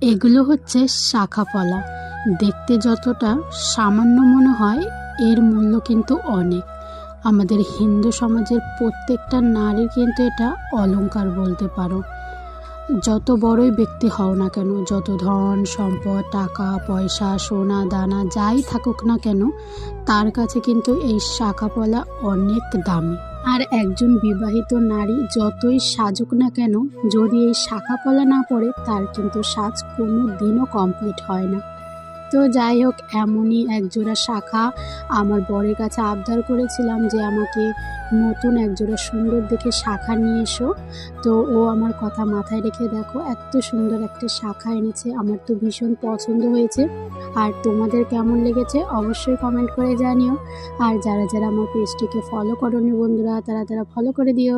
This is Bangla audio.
এগুলো হচ্ছে শাখা পলা। দেখতে যতটা সামান্য মনে হয়, এর মূল্য কিন্তু অনেক। আমাদের হিন্দু সমাজের প্রত্যেকটা নারীর কিন্তু এটা অলংকার বলতে পারো। যত বড়ই ব্যক্তি হও না কেন, যত ধন সম্পদ, টাকা পয়সা, সোনা দানা যাই থাকুক না কেন, তার কাছে কিন্তু এই শাখা পলা অনেক দামি। আর একজন বিবাহিত নারী যতই সাজুক না কেন, যদি এই শাখা পলা না পরে, তার কিন্তু সাজ কোনো দিনও কমপ্লিট হয় না। তো যাই হোক, এমনই একজোড়া শাখা আমার বরের কাছে আবদার করেছিলাম যে আমাকে নতুন একজোড়া সুন্দর দেখে শাখা নিয়ে এসো। তো ও আমার কথা মাথায় রেখে দেখো এত সুন্দর একটা শাখা এনেছে। আমার তো ভীষণ পছন্দ হয়েছে। আর তোমাদের কেমন লেগেছে অবশ্যই কমেন্ট করে জানিও। আর যারা যারা আমার পেজটিকে ফলো করোনি বন্ধুরা, তারা ফলো করে দিও।